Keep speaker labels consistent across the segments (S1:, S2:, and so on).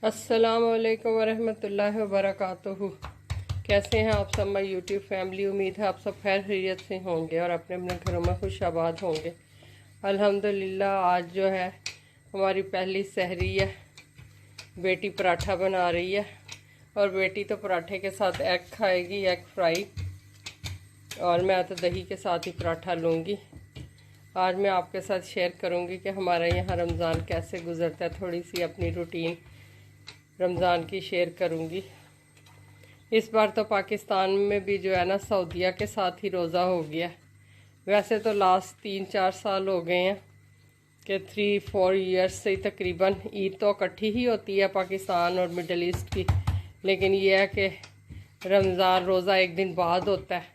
S1: अस्सलामुअलैकुम वरहमतुल्लाहि वबरकातुहू। कैसे हैं आप सब मेरी यूट्यूब फैमिली। उम्मीद है आप सब खैर खैरियत से होंगे और अपने अपने घरों में खुश आबाद होंगे। अल्हम्दुलिल्लाह आज जो है हमारी पहली सहरी है। बेटी पराठा बना रही है और बेटी तो पराठे के साथ एग खाएगी, एग फ्राई, और मैं तो दही के साथ ही पराठा लूँगी। आज मैं आपके साथ शेयर करूँगी कि हमारे यहाँ रमज़ान कैसे गुज़रता है। थोड़ी सी अपनी रूटीन रमज़ान की शेयर करूँगी। इस बार तो पाकिस्तान में भी जो है ना सऊदीया के साथ ही रोज़ा हो गया। वैसे तो लास्ट 3-4 साल हो गए हैं कि 3-4 ईयर्स से ही तकरीबन ईद तो इकट्ठी ही होती है पाकिस्तान और मिडल ईस्ट की, लेकिन ये है कि रमज़ान रोज़ा एक दिन बाद होता है।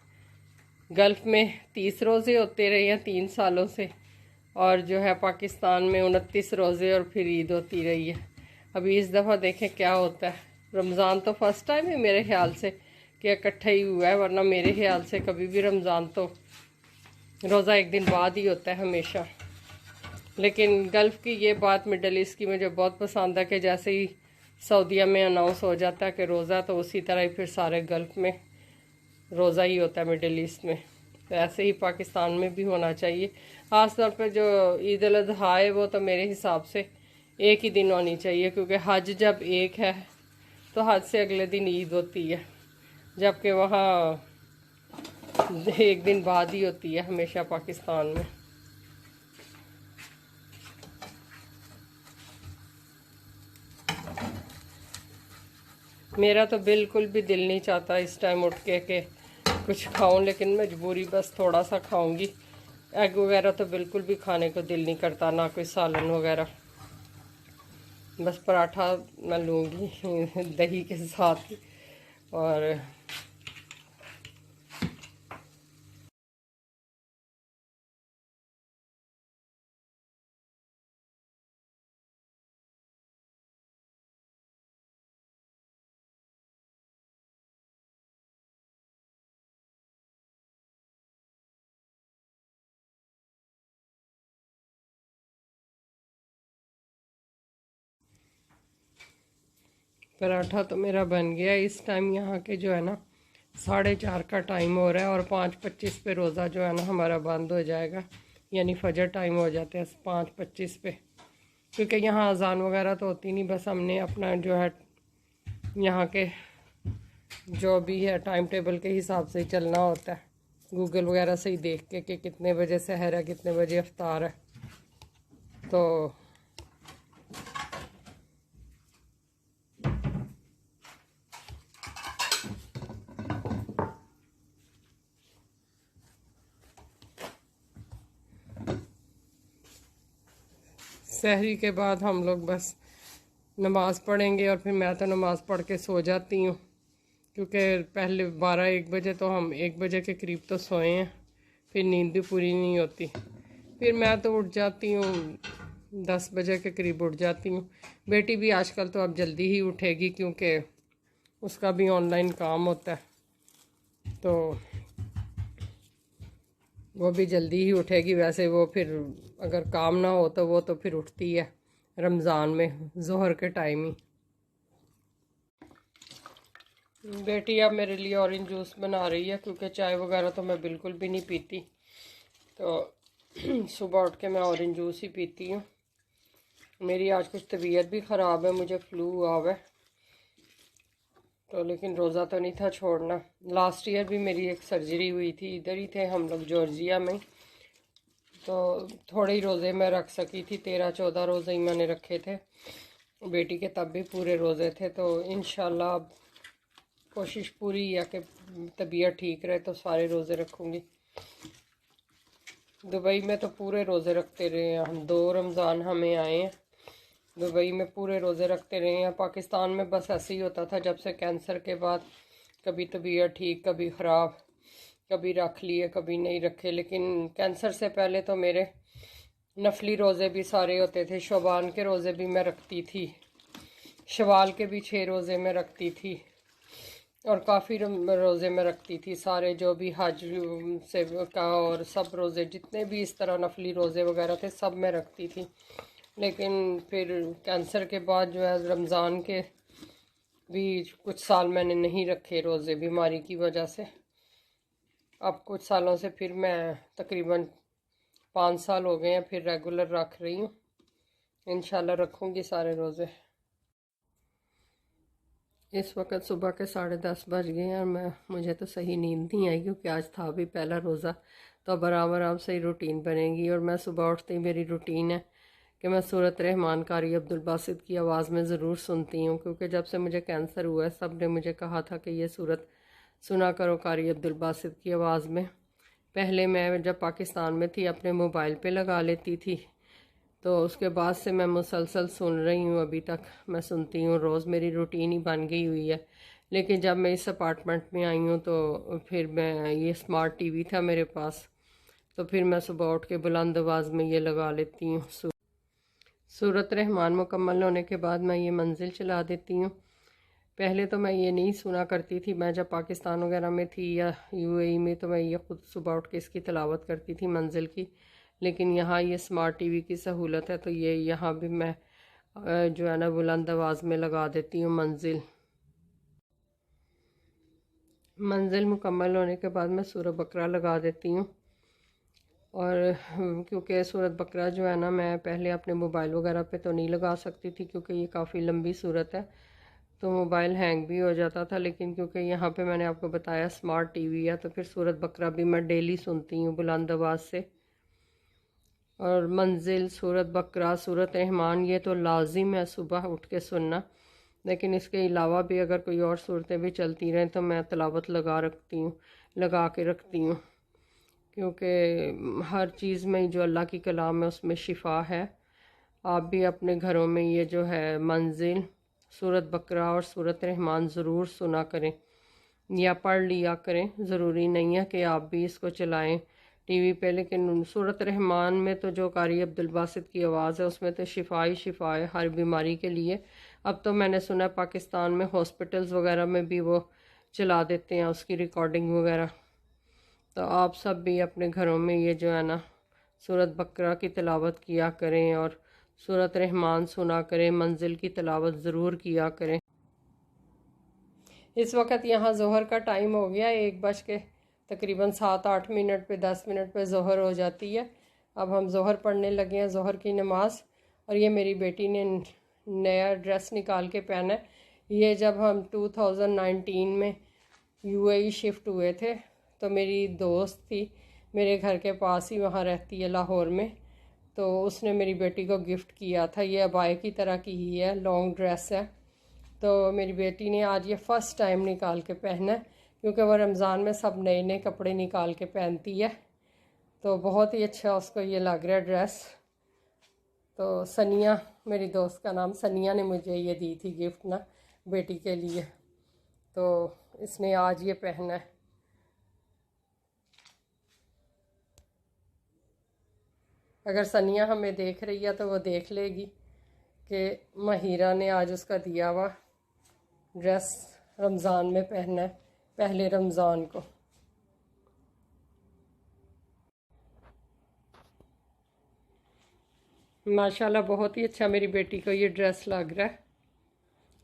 S1: गल्फ़ में 30 रोज़े होते रहे हैं 3 सालों से, और जो है पाकिस्तान में 29 रोज़े और फिर ईद होती रही है। अभी इस दफ़ा देखें क्या होता है। रमज़ान तो फर्स्ट टाइम है मेरे ख्याल से कि इकट्ठा ही हुआ है, वरना मेरे ख्याल से कभी भी रमज़ान तो रोज़ा एक दिन बाद ही होता है हमेशा। लेकिन गल्फ़ की ये बात मिडल ईस्ट की मुझे बहुत पसंद है कि जैसे ही सऊदीया में अनाउंस हो जाता है कि रोज़ा, तो उसी तरह ही फिर सारे गल्फ़ में रोज़ा ही होता है मिडल ईस्ट में। तो ऐसे ही पाकिस्तान में भी होना चाहिए। ख़ास तौर पर जो ईद उल अज़हा है वो तो मेरे हिसाब से एक ही दिन होनी चाहिए, क्योंकि हज जब एक है तो हज से अगले दिन ईद होती है, जबकि वहाँ एक दिन बाद ही होती है हमेशा पाकिस्तान में। मेरा तो बिल्कुल भी दिल नहीं चाहता इस टाइम उठ के कुछ खाऊं, लेकिन मजबूरी बस थोड़ा सा खाऊंगी। एग वगैरह तो बिल्कुल भी खाने को दिल नहीं करता, ना कोई सालन वगैरह। बस पराठा मैं लूँगी दही के साथ। और पराठा तो मेरा बन गया। इस टाइम यहाँ के जो है ना 4:30 का टाइम हो रहा है और 5:25 पे रोज़ा जो है ना हमारा बंद हो जाएगा, यानी फजर टाइम हो जाते हैं 5:25 पे। क्योंकि यहाँ अजान वगैरह तो होती नहीं, बस हमने अपना जो है यहाँ के जो भी है टाइम टेबल के हिसाब से ही चलना होता है। गूगल वगैरह से ही देख के कि कितने बजे सहर है, कितने बजे इफ्तार है। तो सहरी के बाद हम लोग बस नमाज़ पढ़ेंगे, और फिर मैं तो नमाज़ पढ़ के सो जाती हूँ, क्योंकि पहले 12-1 बजे तो हम 1 बजे के करीब तो सोए हैं, फिर नींद भी पूरी नहीं होती। फिर मैं तो उठ जाती हूँ 10 बजे के करीब उठ जाती हूँ। बेटी भी आजकल तो अब जल्दी ही उठेगी, क्योंकि उसका भी ऑनलाइन काम होता है, तो वो भी जल्दी ही उठेगी। वैसे वो फिर अगर काम ना हो तो वो तो फिर उठती है रमज़ान में ज़ोहर के टाइम ही। बेटी अब मेरे लिए ऑरेंज जूस बना रही है, क्योंकि चाय वगैरह तो मैं बिल्कुल भी नहीं पीती। तो सुबह उठ के मैं ऑरेंज जूस ही पीती हूँ। मेरी आज कुछ तबीयत भी ख़राब है, मुझे फ्लू हुआ हुआ है, तो लेकिन रोज़ा तो नहीं था छोड़ना। लास्ट ईयर भी मेरी एक सर्जरी हुई थी, इधर ही थे हम लोग जॉर्जिया में, तो थोड़े ही रोज़े मैं रख सकी थी। 13-14 रोज़े ही मैंने रखे थे। बेटी के तब भी पूरे रोज़े थे। तो इंशाल्लाह अब कोशिश पूरी है कि तबीयत ठीक रहे तो सारे रोज़े रखूँगी। दुबई में तो पूरे रोज़े रखते रहे हैं हम। 2 रमज़ान हमें आए हैं। दुबई में पूरे रोज़े रखते रहे हैं। पाकिस्तान में बस ऐसे ही होता था, जब से कैंसर के बाद कभी तबीयत ठीक, कभी ख़राब, कभी रख लिए, कभी नहीं रखे। लेकिन कैंसर से पहले तो मेरे नफली रोज़े भी सारे होते थे। शोबान के रोज़े भी मैं रखती थी, शवाल के भी 6 रोज़े मैं रखती थी, और काफ़ी रोज़े में रखती थी सारे, जो भी हज से का, और सब रोज़े जितने भी इस तरह नफली रोज़े वगैरह थे सब मैं रखती थी। लेकिन फिर कैंसर के बाद जो है रमज़ान के भी कुछ साल मैंने नहीं रखे रोज़े, बीमारी की वजह से। अब कुछ सालों से फिर मैं तकरीबन 5 साल हो गए हैं फिर रेगुलर रख रही हूँ। इंशाल्लाह रखूँगी सारे रोज़े। इस वक्त सुबह के 10:30 बज गए हैं और मुझे तो सही नींद नहीं आई, क्योंकि आज था भी पहला रोज़ा। तो अब आराम आराम से ही रूटीन बनेगी। और मैं सुबह उठते ही मेरी रूटीन है कि मैं सूरत रहमान कारी अब्दुल बासित की आवाज़ में ज़रूर सुनती हूँ, क्योंकि जब से मुझे कैंसर हुआ है सब ने मुझे कहा था कि ये सूरत सुना करो कारी अब्दुल बासित की आवाज़ में। पहले मैं जब पाकिस्तान में थी अपने मोबाइल पे लगा लेती थी, तो उसके बाद से मैं मुसलसल सुन रही हूँ, अभी तक मैं सुनती हूँ रोज़, मेरी रूटीन ही बन गई हुई है। लेकिन जब मैं इस अपार्टमेंट में आई हूँ तो फिर मैं ये स्मार्ट टीवी था मेरे पास, तो फिर मैं सुबह उठ के बुलंद आवाज़ में ये लगा लेती हूँ। सूरत रहमान मुकम्मल होने के बाद मैं ये मंजिल चला देती हूँ। पहले तो मैं ये नहीं सुना करती थी, मैं जब पाकिस्तान वगैरह में थी या यूएई में तो मैं ये ख़ुद सुबह उठ के इसकी तिलावत करती थी मंजिल की। लेकिन यहाँ ये स्मार्ट टीवी की सहूलत है तो ये यहाँ भी मैं जो है ना बुलंद आवाज़ में लगा देती हूँ मंजिल। मंजिल मुकम्मल होने के बाद मैं सूरह बकरा लगा देती हूँ। और क्योंकि सूरत बकरा जो है ना मैं पहले अपने मोबाइल वगैरह पे तो नहीं लगा सकती थी, क्योंकि ये काफ़ी लंबी सूरत है तो मोबाइल हैंग भी हो जाता था। लेकिन क्योंकि यहाँ पे मैंने आपको बताया स्मार्ट टीवी है, तो फिर सूरत बकरा भी मैं डेली सुनती हूँ बुलंद आवाज़ से। और मंजिल, सूरत बकरा, सूरत रहमान ये तो लाजिम है सुबह उठ के सुनना। लेकिन इसके अलावा भी अगर कोई और सूरतें भी चलती रहें तो मैं तिलावत लगा के रखती हूँ, क्योंकि हर चीज़ में जो अल्लाह की कलाम है उसमें शिफा है। आप भी अपने घरों में ये जो है मंजिल, सूरत बकरा और सूरत रहमान ज़रूर सुना करें या पढ़ लिया करें। ज़रूरी नहीं है कि आप भी इसको चलाएं टीवी पे, लेकिन सूरत रहमान में तो जो कारी अब्दुल बासित की आवाज़ है उसमें तो शिफा ही शिफा है हर बीमारी के लिए। अब तो मैंने सुना पाकिस्तान में हॉस्पिटल्स वगैरह में भी वो चला देते हैं उसकी रिकॉर्डिंग वगैरह। तो आप सब भी अपने घरों में ये जो है ना सूरत बकरा की तिलावत किया करें और सूरत रहमान सुना करें, मंजिल की तिलावत ज़रूर किया करें। इस वक्त यहाँ ज़ोहर का टाइम हो गया, 1 बज के तकरीबन 7-8 मिनट पे 10 मिनट पे ज़ोहर हो जाती है। अब हम ज़ोहर पढ़ने लगे हैं, ज़ोहर की नमाज़। और ये मेरी बेटी ने नया ड्रेस निकाल के पहना है। ये जब हम 2019 में यूएई शिफ्ट हुए थे तो मेरी दोस्त थी मेरे घर के पास ही, वहाँ रहती है लाहौर में, तो उसने मेरी बेटी को गिफ्ट किया था। ये अबाए की तरह की ही है, लॉन्ग ड्रेस है। तो मेरी बेटी ने आज ये फ़र्स्ट टाइम निकाल के पहना है, क्योंकि वह रमज़ान में सब नए नए कपड़े निकाल के पहनती है, तो बहुत ही अच्छा उसको ये लग रहा है ड्रेस। तो सनिया, मेरी दोस्त का नाम सनिया, ने मुझे ये दी थी गिफ्ट ना बेटी के लिए, तो इसने आज ये पहना है। अगर सनिया हमें देख रही है तो वो देख लेगी कि महिरा ने आज उसका दिया हुआ ड्रेस रमज़ान में पहना है, पहले रमज़ान को। माशाल्लाह बहुत ही अच्छा मेरी बेटी को ये ड्रेस लग रहा है।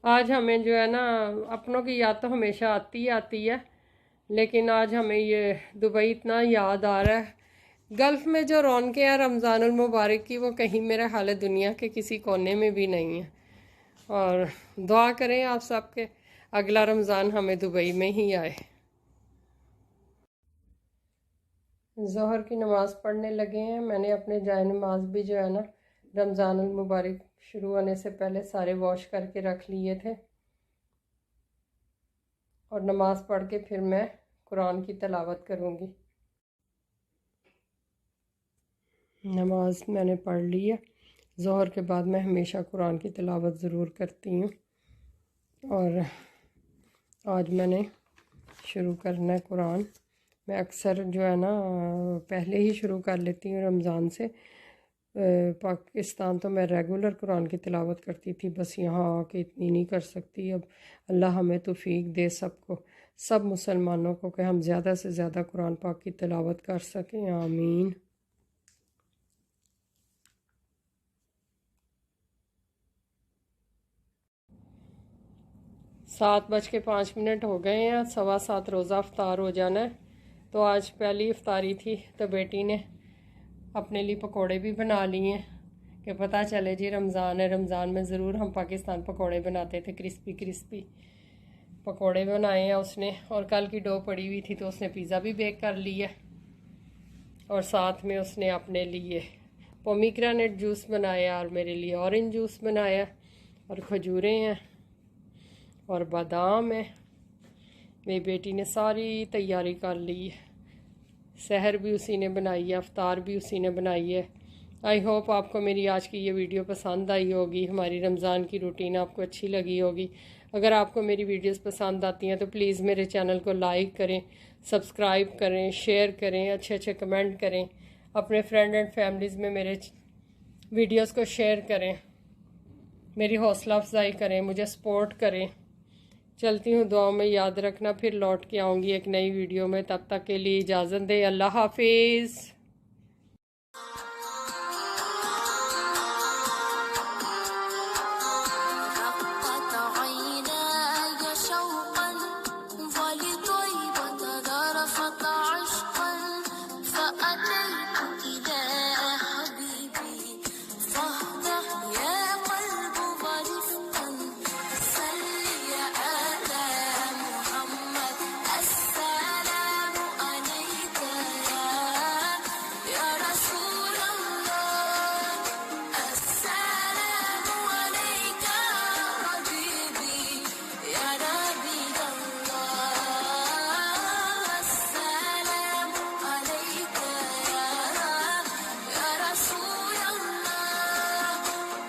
S1: आज हमें जो है ना अपनों की याद तो हमेशा आती है, लेकिन आज हमें ये दुबई इतना याद आ रहा है। गल्फ़ में जो रौनकें हैं रमज़ानुल मुबारक की, वो कहीं मेरा हाल दुनिया के किसी कोने में भी नहीं है। और दुआ करें आप सब के अगला रमज़ान हमें दुबई में ही आए। ज़ोहर की नमाज़ पढ़ने लगे हैं। मैंने अपने जाए नमाज भी जो है ना रमज़ानुल मुबारक शुरू होने से पहले सारे वॉश करके रख लिए थे, और नमाज़ पढ़ के फिर मैं कुरान की तिलावत करूँगी। नमाज मैंने पढ़ ली है। ज़ोहर के बाद मैं हमेशा कुरान की तिलावत ज़रूर करती हूँ, और आज मैंने शुरू करना है कुरान। मैं अक्सर जो है ना पहले ही शुरू कर लेती हूँ रमज़ान से। पाकिस्तान तो मैं रेगुलर कुरान की तिलावत करती थी, बस यहाँ आके इतनी नहीं कर सकती। अब अल्लाह हमें तौफीक दे सबको, सब मुसलमानों को, कि हम ज़्यादा से ज़्यादा कुरान पाक की तिलावत कर सकें। आमीन। 7:05 हो गए हैं, 7:15 रोज़ा अफ्तार हो जाना है। तो आज पहली इफ्तारी थी तो बेटी ने अपने लिए पकोड़े भी बना लिए हैं कि पता चले जी रमज़ान है। रमज़ान में ज़रूर हम पाकिस्तान पकोड़े बनाते थे, क्रिस्पी क्रिस्पी पकोड़े बनाए हैं उसने। और कल की डो पड़ी हुई थी तो उसने पिज़्ज़ा भी बेक कर लिया। और साथ में उसने अपने लिए पोमीग्रेनेट जूस बनाया और मेरे लिए ऑरेंज जूस बनाया। और खजूरें हैं और बादाम है। मेरी बेटी ने सारी तैयारी कर ली है। सहर भी उसी ने बनाई है, अफ्तार भी उसी ने बनाई है। आई होप आपको मेरी आज की ये वीडियो पसंद आई होगी। हमारी रमज़ान की रूटीन आपको अच्छी लगी होगी। अगर आपको मेरी वीडियोस पसंद आती हैं तो प्लीज़ मेरे चैनल को लाइक करें, सब्सक्राइब करें, शेयर करें, अच्छे अच्छे कमेंट करें, अपने फ्रेंड एंड फैमिलीज़ में मेरे वीडियोस को शेयर करें, मेरी हौसला अफजाई करें, मुझे सपोर्ट करें। चलती हूँ, दुआओं में याद रखना। फिर लौट के आऊँगी एक नई वीडियो में। तब तक के लिए इजाज़त दें। अल्लाह हाफिज़।